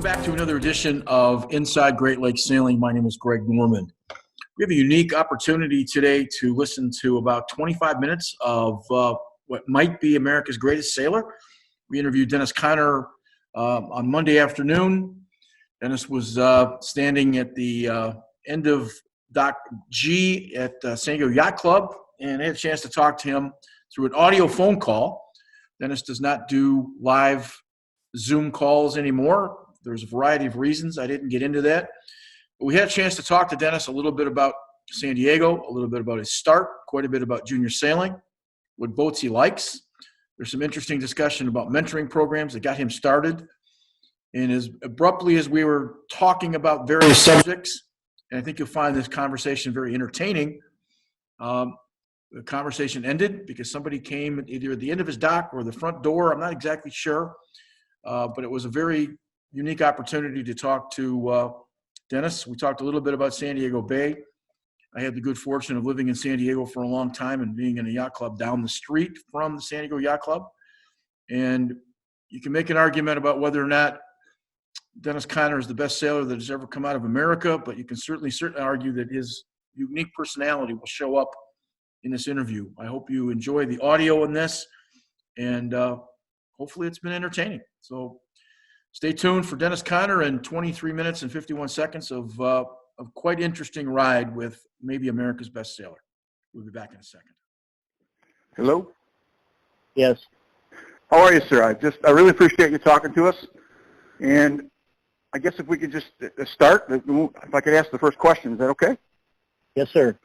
Back to another edition of Inside Great Lakes Sailing. My name is Greg Norman. We have a unique opportunity today to listen to about 25 minutes of what might be America's greatest sailor. We interviewed Dennis Conner on Monday afternoon. Dennis was standing at the end of Dock G at San Diego Yacht Club, and I had a chance to talk to him through an audio phone call. Dennis does not do live Zoom calls anymore. There's a variety of reasons. I didn't get into that. But we had a chance to talk to Dennis a little bit about San Diego, a little bit about his start, quite a bit about junior sailing, what boats he likes. There's some interesting discussion about mentoring programs that got him started. And as abruptly as we were talking about various subjects, and I think you'll find this conversation very entertaining, the conversation ended because somebody came either at the end of his dock or the front door. I'm not exactly sure, but it was a very unique opportunity to talk to Dennis. We talked a little bit about San Diego Bay. I had the good fortune of living in San Diego for a long time and being in a yacht club down the street from the San Diego Yacht Club. And you can make an argument about whether or not Dennis Conner is the best sailor that has ever come out of America, but you can certainly argue that his unique personality will show up in this interview. I hope you enjoy the audio in this, and hopefully it's been entertaining. So stay tuned for Dennis Conner and 23 minutes and 51 seconds of quite interesting ride with maybe America's best sailor. We'll be back in a second. Hello? Yes. How are you, sir? I really appreciate you talking to us. And I guess if we could just start, if I could ask the first question, is that okay? Yes, sir.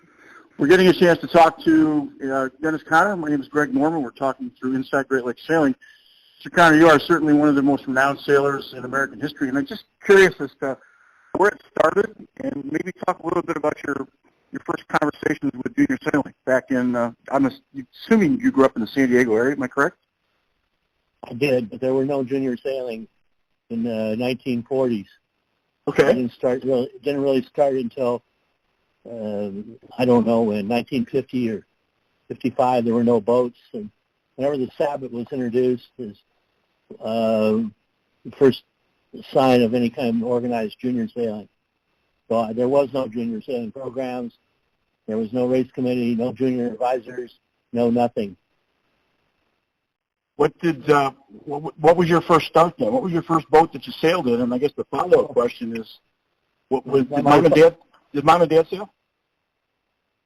We're getting a chance to talk to Dennis Conner. My name is Greg Norman. We're talking through Inside Great Lakes Sailing. Mr. Conner, you are certainly one of the most renowned sailors in American history, and I'm just curious as to where it started, and maybe talk a little bit about your first conversations with junior sailing back in, I'm assuming you grew up in the San Diego area, am I correct? I did, but there were no junior sailing in the 1940s. Okay. It didn't really start until, I don't know, in 1950 or 55, there were no boats, and whenever the Sabbath was introduced, the first sign of any kind of organized junior sailing. So there was no junior sailing programs. There was no race committee, no junior advisors, no nothing. What was your first start then? What was your first boat that you sailed in? And I guess the follow-up question is, did mom and dad sail?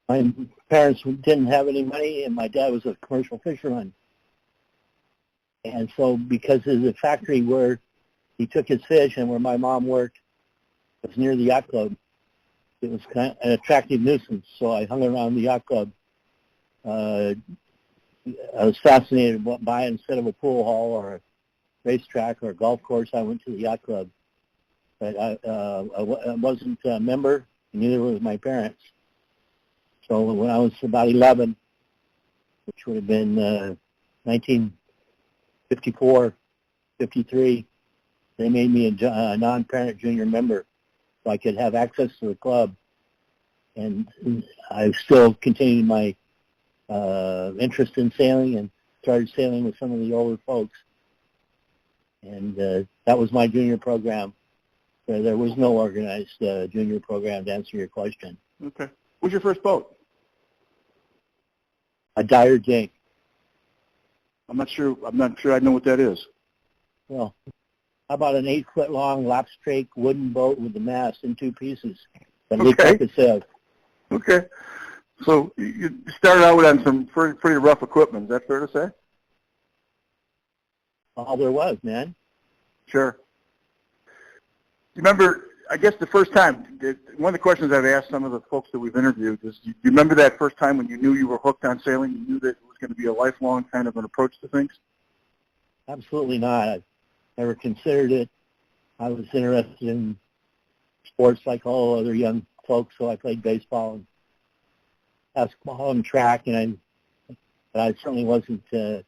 My parents didn't have any money, and my dad was a commercial fisherman. And so because of the factory where he took his fish and where my mom worked was near the yacht club, it was kind of an attractive nuisance. So I hung around the yacht club. I was fascinated by it. Instead of a pool hall or a racetrack or a golf course, I went to the yacht club. But I wasn't a member, neither was my parents. So when I was about 11, which would have been 1954, 53, they made me a non-parent junior member so I could have access to the club. And I still continued my interest in sailing and started sailing with some of the older folks. And that was my junior program. There was no organized junior program, to answer your question. Okay. What was your first boat? A Dyer Jink. I'm not sure I know what that is. Well, how about an 8-foot-long lap-strake wooden boat with the mast in two pieces that looked like a sail? Okay. So you started out on some pretty rough equipment. Is that fair to say? All there was, man. Sure. remember, I guess the first time, one of the questions I've asked some of the folks that we've interviewed is, do you remember that first time when you knew you were hooked on sailing? You knew that it was going to be a lifelong kind of an approach to things? Absolutely not. I never considered it. I was interested in sports like all other young folks, so I played baseball and basketball and track, but I certainly wasn't of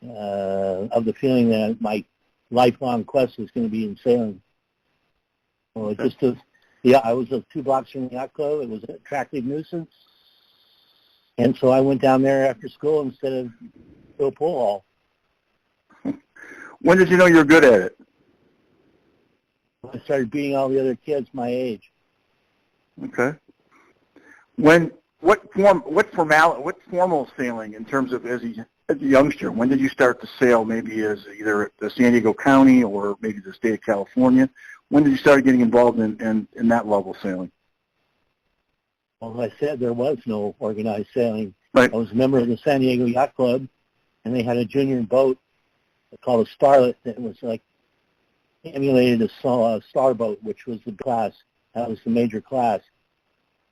the feeling that my lifelong quest was going to be in sailing. Well, it just was, I was 2 blocks from the yacht club. It was an attractive nuisance. And so I went down there after school instead of to a pool hall. When did you know you were good at it? I started beating all the other kids my age. Okay. What formal sailing in terms of as a youngster? When did you start to sail? Maybe as either the San Diego County or maybe the state of California. When did you start getting involved in that level of sailing? Well, as I said, there was no organized sailing. Right. I was a member of the San Diego Yacht Club, and they had a junior boat called a Starlet that was like emulated a star boat, which was the class. That was the major class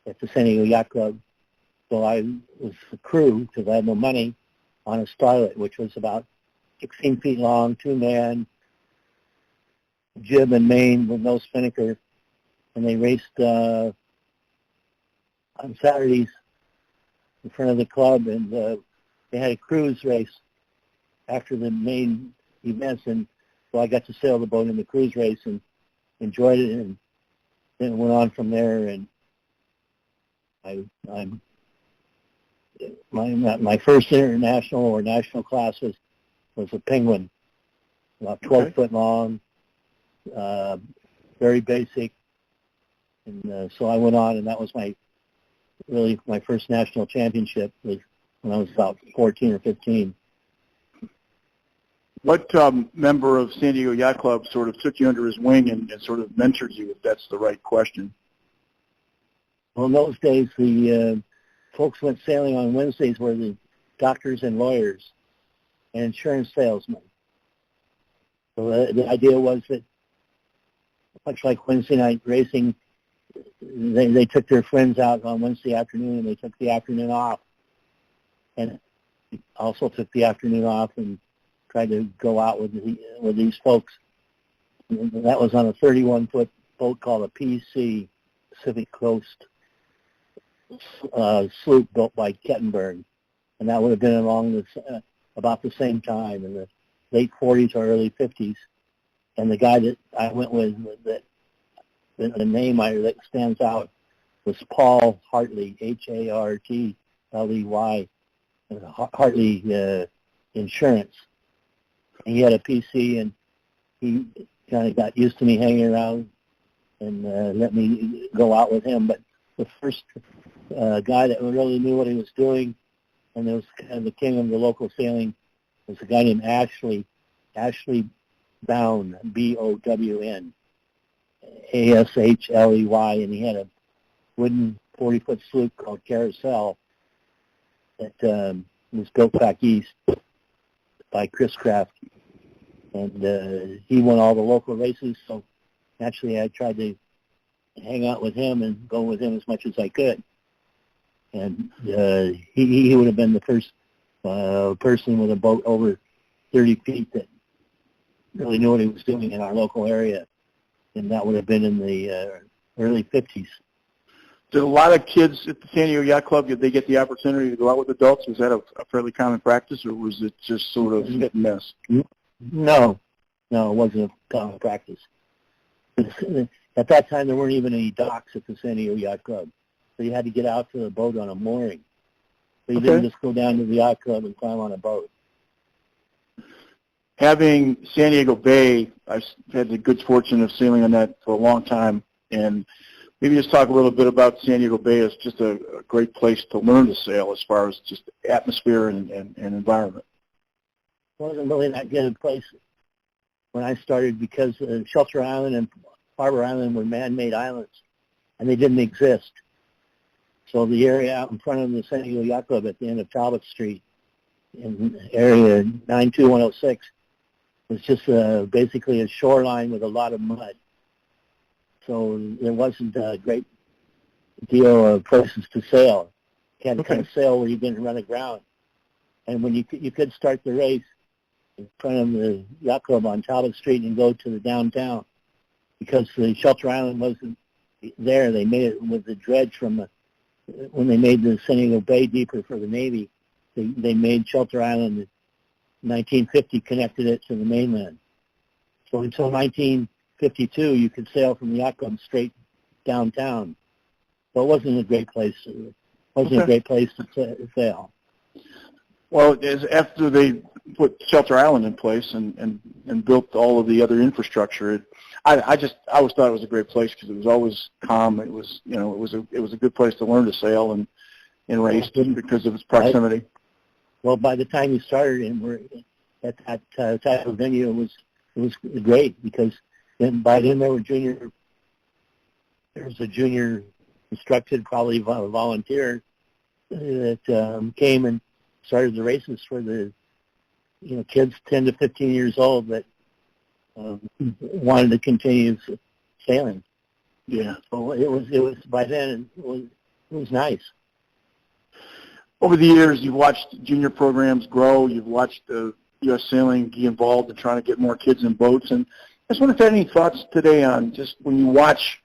at the San Diego Yacht Club. So I was the crew, because I had no money, on a Starlet, which was about 16 feet long, 2-man, jib and main with no spinnaker. And they raced on Saturdays in front of the club, and they had a cruise race after the main events, and so I got to sail the boat in the cruise race and enjoyed it, and then it went on from there. And my first international or national class was a Penguin, about 12 foot long, very basic, and so I went on, and that was my first national championship was when I was about 14 or 15. What member of San Diego Yacht Club sort of took you under his wing and sort of mentored you, if that's the right question? Well, in those days, the folks went sailing on Wednesdays were the doctors and lawyers and insurance salesmen. So the idea was that, much like Wednesday night racing, they took their friends out on Wednesday afternoon, and they took the afternoon off, and also took the afternoon off and tried to go out with these folks. And that was on a 31-foot boat called a PC, Pacific Coast sloop built by Kettenberg, and that would have been along about the same time in the late 40s or early 50s. And the guy that I went with, that the name that stands out, was Paul Hartley, Hartley, Hartley Insurance. And he had a PC, and he kind of got used to me hanging around and let me go out with him. But the first guy that really knew what he was doing, and it was kind of the king of the local sailing, was a guy named Ashley Bown, B-O-W-N, A-S-H-L-E-Y, and he had a wooden 40-foot sloop called Carousel that was built back east by Chris Kraft. And he won all the local races, so naturally I tried to hang out with him and go with him as much as I could. And he would have been the first person with a boat over 30 feet that really knew what he was doing in our local area, and that would have been in the early 50s. Did a lot of kids at the San Diego Yacht Club, did they get the opportunity to go out with adults? Was that a fairly common practice, or was it just sort of hit and miss? No, it wasn't a common practice. At that time, there weren't even any docks at the San Diego Yacht Club, so you had to get out to the boat on a mooring. So you didn't just go down to the yacht club and climb on a boat. Having San Diego Bay, I've had the good fortune of sailing on that for a long time, and maybe just talk a little bit about San Diego Bay as just a great place to learn to sail as far as just atmosphere and environment. It wasn't really that good a place when I started because Shelter Island and Harbor Island were man-made islands, and they didn't exist. So the area out in front of the San Diego Yacht Club at the end of Talbot Street in area 92106 was just basically a shoreline with a lot of mud. so there wasn't a great deal of places to sail. You had to kind of sail where you didn't run aground. And when you could start the race in front of the yacht club on Talbot Street and go to the downtown, because the Shelter Island wasn't there. They made it with the dredge from when they made the San Diego Bay deeper for the Navy. They made Shelter Island in 1950, connected it to the mainland. So until 1952, you could sail from the yacht club straight downtown. So it wasn't a great place. It wasn't a great place to sail. Well, after they put Shelter Island in place and built all of the other infrastructure, I always thought it was a great place because it was always calm. It was it was a good place to learn to sail and race because of its proximity. Well, by the time you started and were at that type of venue, it was great because by then there was a junior instructed, probably a volunteer that came and started the races for the kids 10 to 15 years old that wanted to continue sailing. Yeah. So it was by then it was nice. Over the years, you've watched junior programs grow. You've watched U.S. Sailing get involved in trying to get more kids in boats. And I just wonder if you had any thoughts today on just when you watch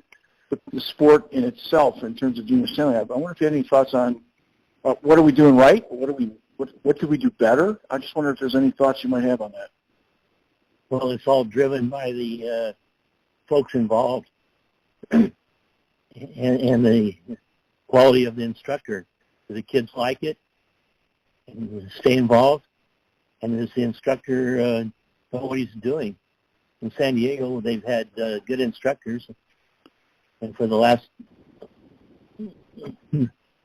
the sport in itself in terms of junior sailing. I wonder if you had any thoughts on what are we doing right? What could we do better? I just wonder if there's any thoughts you might have on that. Well, it's all driven by the folks involved and the quality of the instructor. Do the kids like it and stay involved? And does the instructor know what he's doing? In San Diego, they've had good instructors, and for the last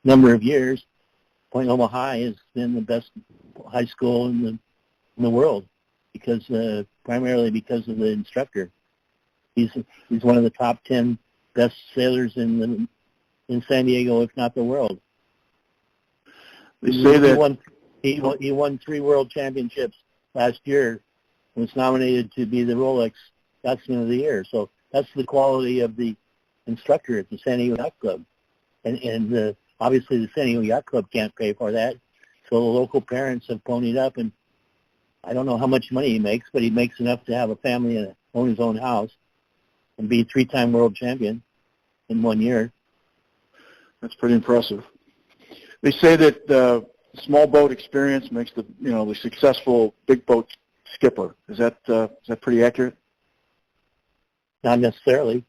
number of years, Point Loma High has been the best high school in the world because primarily because of the instructor. He's one of the top 10 best sailors in San Diego, if not the world. They say that he won 3 world championships last year and was nominated to be the Rolex Yachtsman of the Year. So that's the quality of the instructor at the San Diego Yacht Club. And obviously the San Diego Yacht Club can't pay for that. So the local parents have ponied up, and I don't know how much money he makes, but he makes enough to have a family and own his own house and be 3-time world champion in 1 year. That's pretty impressive. They say that the small boat experience makes the successful big boat skipper. Is that pretty accurate? Not necessarily.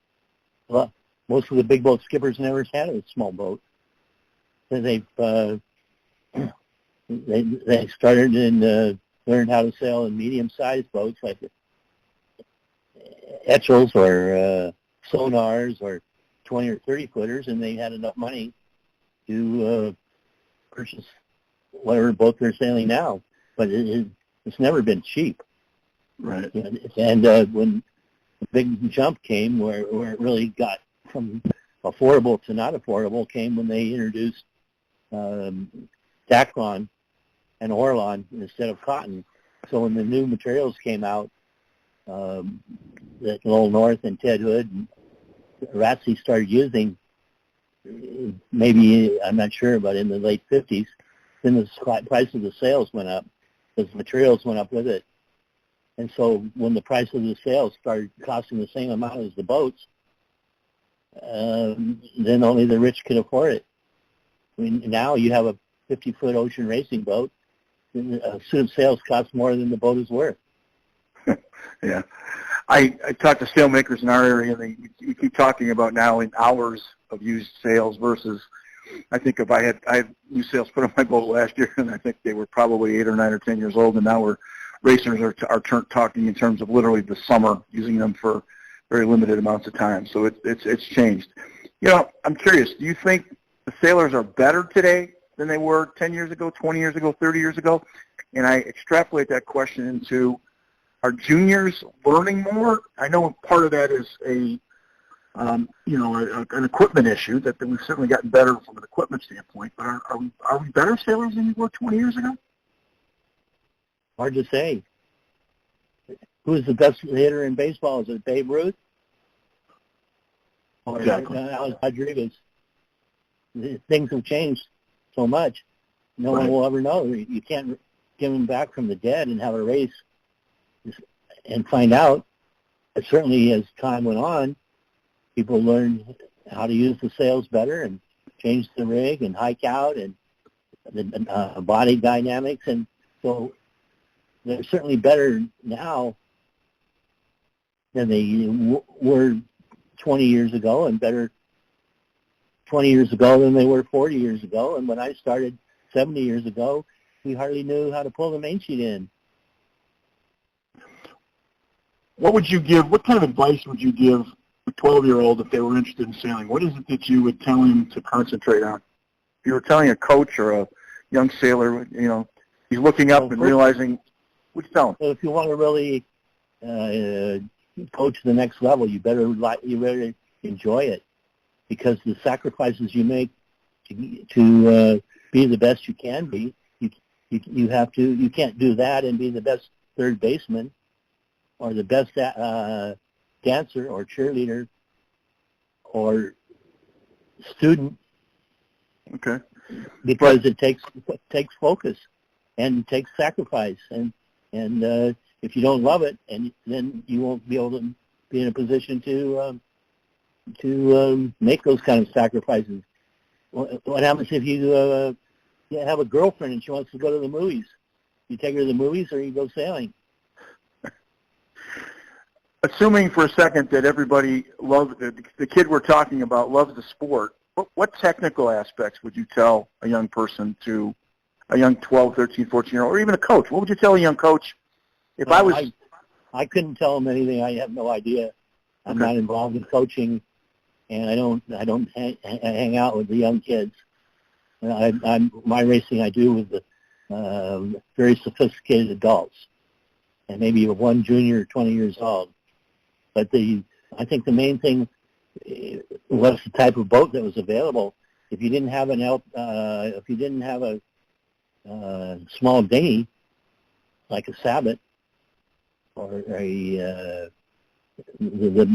Well, most of the big boat skippers never had a small boat. They started and learned how to sail in medium-sized boats like Etchells or Sonars or 20 or 30 footers, and they had enough money to purchase whatever boat they're sailing now. But it's never been cheap. Right. And when the big jump came, where it really got from affordable to not affordable, came when they introduced Dacron and Orlon instead of cotton. So when the new materials came out, that Lowell North and Ted Hood and Ratsey started using, maybe, I'm not sure, but in the late 50s, then the price of the sails went up because materials went up with it. And so when the price of the sails started costing the same amount as the boats, then only the rich could afford it. I mean, now you have a 50-foot ocean racing boat, and a suit of sails costs more than the boat is worth. Yeah. I talk to sailmakers in our area, and you keep talking about now in hours of used sails versus, I think if I had new sails put on my boat last year, and I think they were probably 8 or 9 or 10 years old, and now racers are talking in terms of literally the summer, using them for very limited amounts of time. So it's changed. I'm curious, do you think the sailors are better today than they were 10 years ago, 20 years ago, 30 years ago? And I extrapolate that question into, are juniors learning more? I know part of that is an equipment issue, that we've certainly gotten better from an equipment standpoint, but are we better sailors than we were 20 years ago? Hard to say. Who's the best hitter in baseball? Is it Babe Ruth? or Exactly. Alex Rodriguez. Things have changed so much. No Right. one will ever know. You can't give them back from the dead and have a race and find out. But certainly as time went on, people learned how to use the sails better and change the rig and hike out and the body dynamics. And so they're certainly better now than they were 20 years ago, and better 20 years ago than they were 40 years ago. And when I started 70 years ago, we hardly knew how to pull the main sheet in. What would you give? What kind of advice would you give a 12-year-old if they were interested in sailing? What is it that you would tell him to concentrate on? If you were telling a coach or a young sailor, he's looking up and realizing, what'd you tell him? So if you want to really coach the next level, you better enjoy it, because the sacrifices you make to be the best you can be, you can't do that and be the best third baseman or the best dancer or cheerleader or student. Okay. Because it takes focus and it takes sacrifice, and if you don't love it, and then you won't be able to be in a position to make those kind of sacrifices. What happens if you have a girlfriend and she wants to go to the movies? You take her to the movies, or you go sailing? Assuming for a second that everybody loves the kid we're talking about loves the sport, what technical aspects would you tell a young person, to a young 12, 13, 14-year-old, or even a coach? What would you tell a young coach if I was... I couldn't tell them anything. I have no idea. I'm Okay. not involved in coaching, and I don't hang out with the young kids. My racing I do with the very sophisticated adults, and maybe one junior, 20 years old. But I think the main thing was the type of boat that was available. If you didn't have a small dinghy like a Sabot or the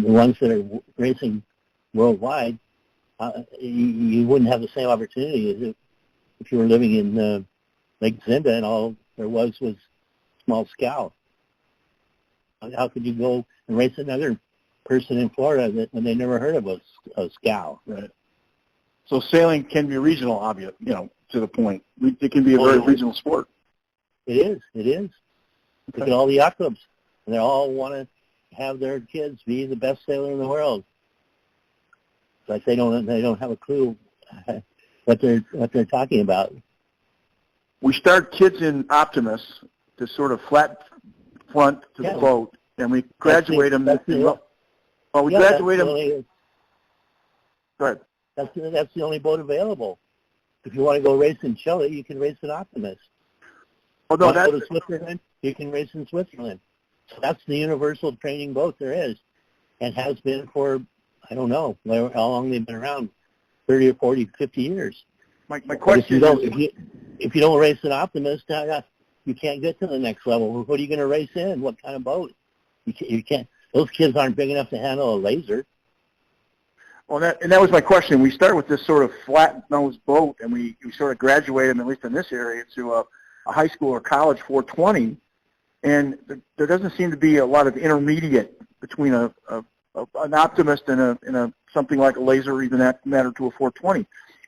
ones that are racing worldwide, you wouldn't have the same opportunity as if you were living in Lake Zinda and all there was small scow. How could you go and race another person in Florida when they never heard of a scow? Right. So sailing can be regional, obvious, to the point. It can be a very regional sport. It is. Okay. Look at all the yacht clubs. They all want to have their kids be the best sailor in the world. But they don't have a clue what they're talking about. We start kids in Optimus, to sort of flat front to the boat, and we graduate them. Graduate them. Go ahead. That's the only boat available. If you want to go race in Chile, you can race in Optimus. Oh no, go to Switzerland, you can race in Switzerland. So that's the universal training boat there is, and has been for, I don't know how long they've been around, 30 or 40, 50 years. My question is, if you don't race in Optimus, you can't get to the next level. What are you going to race in? What kind of boat? You can't. Those kids aren't big enough to handle a laser. Well, that was my question. We start with this sort of flat-nosed boat, and we sort of graduate them, at least in this area, to a high school or college 420, and there doesn't seem to be a lot of intermediate between an Optimist and a something like a laser, or even that matter to a 420.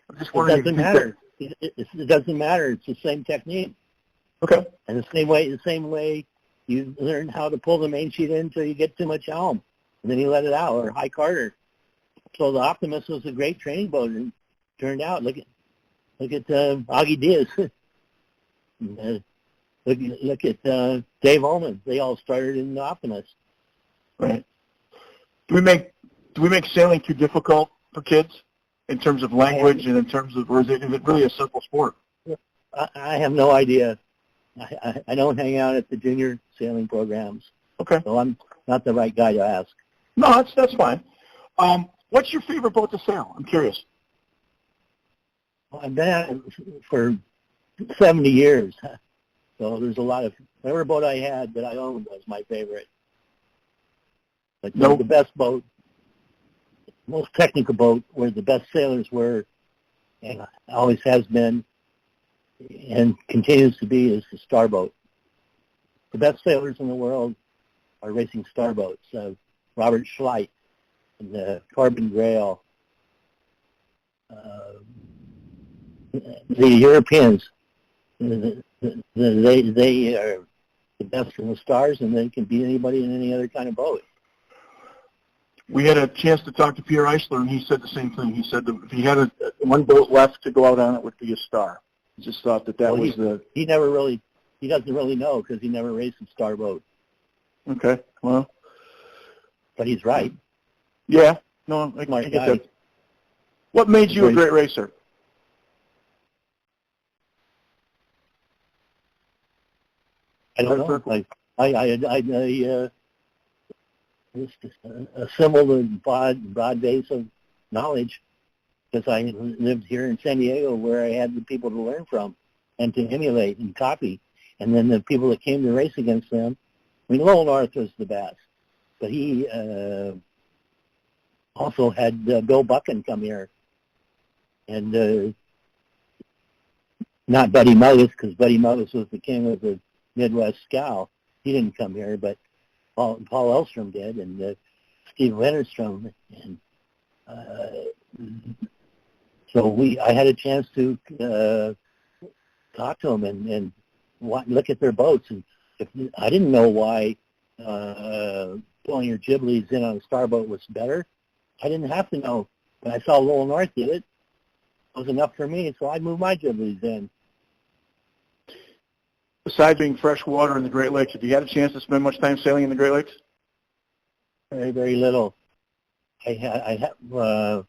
I'm just wondering. It doesn't matter. It doesn't matter. It's the same technique. Okay. And the same way you learn how to pull the main sheet in until you get too much helm, and then you let it out, or high Carter. So the Optimus was a great training boat, and turned out. Look at Augie Diaz. Look at Dave Ullman. They all started in the Optimus. Right. Do we make sailing too difficult for kids in terms of language and in terms of, or is it really a simple sport? I have no idea. I don't hang out at the junior sailing programs. Okay. So I'm not the right guy to ask. No, that's fine. What's your favorite boat to sail? I'm curious. I've been at it for 70 years. So there's a lot of, whatever boat I had that I owned was my favorite. But the best boat most technical boat where the best sailors were, and always has been, and continues to be, is the starboat. The best sailors in the world are racing starboats. Robert Schleit, the Corbin Grail, the Europeans, they are the best in the stars, and they can beat anybody in any other kind of boat. We had a chance to talk to Pierre Eisler, and he said the same thing. He said that if he had one boat left to go out on, it would be a Star. He just thought that was the... He doesn't really know because he never raced a star boat. Okay, well... But he's right. Yeah, no, I Smart get guy. that. What made you a great racer? I don't know. I just assembled a broad base of knowledge because I lived here in San Diego where I had the people to learn from and to emulate and copy. And then the people that came to race against them, I mean, Lowell North was the best, but he also had Bill Buchan come here. And not Buddy Mullis, because Buddy Mullis was the king of the Midwest Scow. He didn't come here, but Paul Elstrom did, and Steve Lennerstrom. And so I had a chance to talk to them and look at their boats. And I didn't know why pulling your Gibleys in on a starboat was better. I didn't have to know. When I saw Lowell North did it, it was enough for me, so I moved my Gibleys in. Besides being freshwater in the Great Lakes, have you had a chance to spend much time sailing in the Great Lakes? Very, very little. I have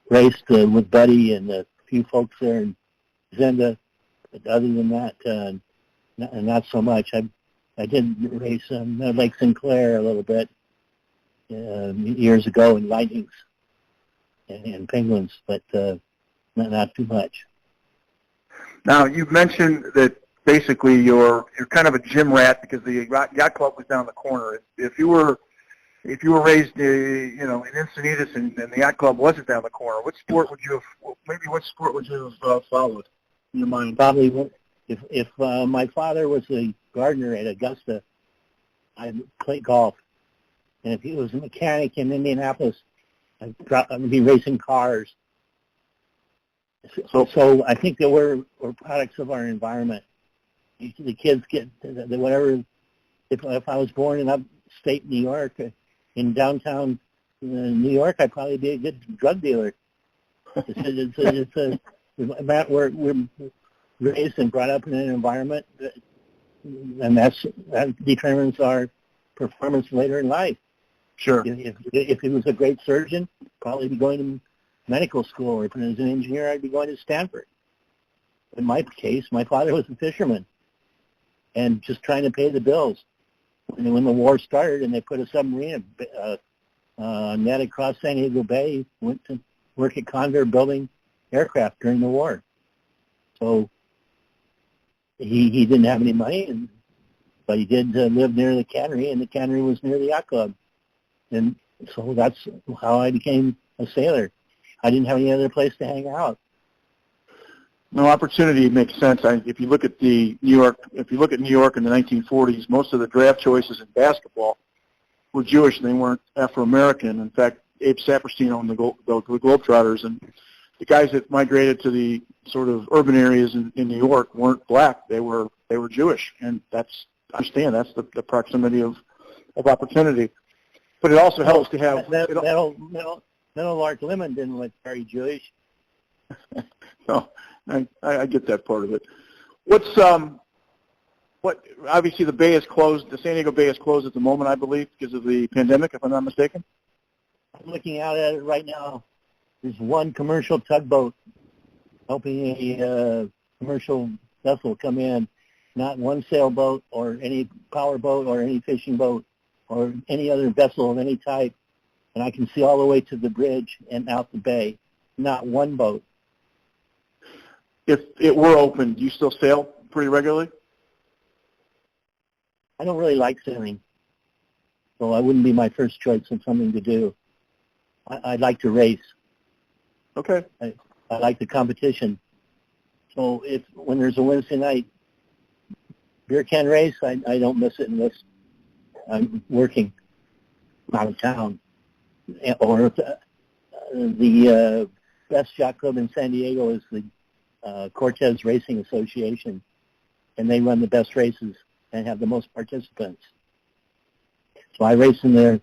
raced with Buddy and a few folks there in Zenda, but other than that, not so much. I did race on Lake Sinclair a little bit years ago in Lightnings and Penguins, but not too much. Now, you've mentioned that basically you're kind of a gym rat because the yacht club was down the corner. If you were raised, in Encinitas and the yacht club wasn't down the corner, what sport would you have followed in your mind? Probably if my father was a gardener at Augusta, I'd play golf, and if he was a mechanic in Indianapolis, I'd be racing cars. So I think that we're products of our environment. The kids get whatever. If I was born in upstate New York, in downtown New York, I'd probably be a good drug dealer. We're raised and brought up in an environment, and that determines our performance later in life. Sure. If he was a great surgeon, probably be going to medical school, or if he was an engineer, I'd be going to Stanford. In my case, my father was a fisherman and just trying to pay the bills. And when the war started and they put a submarine net across San Diego Bay, went to work at Condor building aircraft during the war. So he didn't have any money, but he did live near the cannery, and the cannery was near the yacht club. And so that's how I became a sailor. I didn't have any other place to hang out. No, opportunity makes sense. If you look at New York in the 1940s, most of the draft choices in basketball were Jewish, and they weren't Afro-American. In fact, Abe Saperstein owned the Globetrotters, and the guys that migrated to the sort of urban areas in New York weren't black. They were Jewish, and I understand that's the proximity of opportunity. But it also helps to have... Menno Lark Lemon didn't look very Jewish. No, I get that part of it. Obviously the bay is closed, the San Diego Bay is closed at the moment, I believe, because of the pandemic, if I'm not mistaken? I'm looking out at it right now. There's one commercial tugboat helping a commercial vessel come in, not one sailboat or any power boat or any fishing boat or any other vessel of any type. And I can see all the way to the bridge and out the bay. Not one boat. If it were open, do you still sail pretty regularly? I don't really like sailing. So I wouldn't be my first choice of something to do. I'd like to race. Okay. I like the competition. So when there's a Wednesday night beer can race, I don't miss it unless I'm working out of town. Or the best yacht club in San Diego is the Cortez Racing Association, and they run the best races and have the most participants. So I race in there.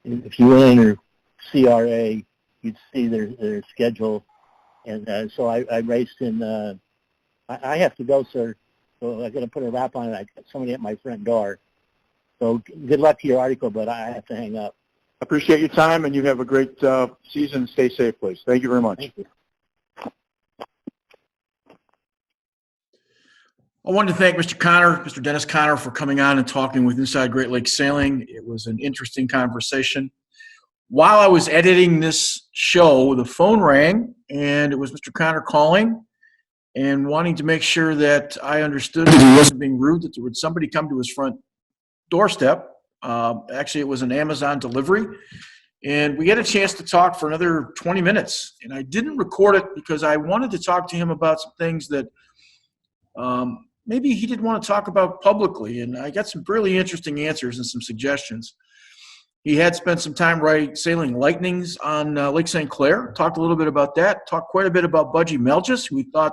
If you enter CRA, you'd see their schedule. And so I raced in, I have to go, sir. So I got to put a wrap on it. I got somebody at my front door. So good luck to your article, but I have to hang up. Appreciate your time, and you have a great season. Stay safe, please. Thank you very much. Thank you. I wanted to thank Mr. Dennis Conner, for coming on and talking with Inside Great Lakes Sailing. It was an interesting conversation. While I was editing this show, the phone rang, and it was Mr. Conner calling and wanting to make sure that I understood that he wasn't being rude, that there would somebody come to his front doorstep. Actually, it was an Amazon delivery. And we had a chance to talk for another 20 minutes. And I didn't record it because I wanted to talk to him about some things that maybe he didn't want to talk about publicly. And I got some really interesting answers and some suggestions. He had spent some time sailing Lightnings on Lake St. Clair. Talked a little bit about that. Talked quite a bit about Budgie Melgis, who we thought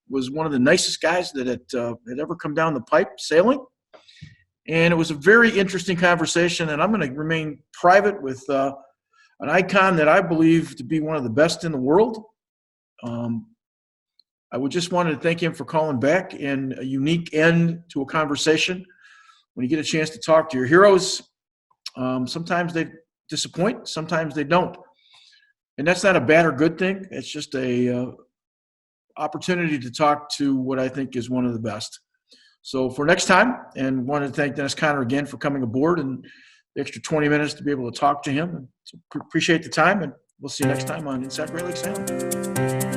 was one of the nicest guys that had ever come down the pipe sailing. And it was a very interesting conversation, and I'm going to remain private with an icon that I believe to be one of the best in the world. I would just wanted to thank him for calling back and a unique end to a conversation. When you get a chance to talk to your heroes, sometimes they disappoint, sometimes they don't. And that's not a bad or good thing. It's just a opportunity to talk to what I think is one of the best. So for next time, and wanted to thank Dennis Conner again for coming aboard and the extra 20 minutes to be able to talk to him. And so appreciate the time, and we'll see you next time on Inside Great Lakes Sailing.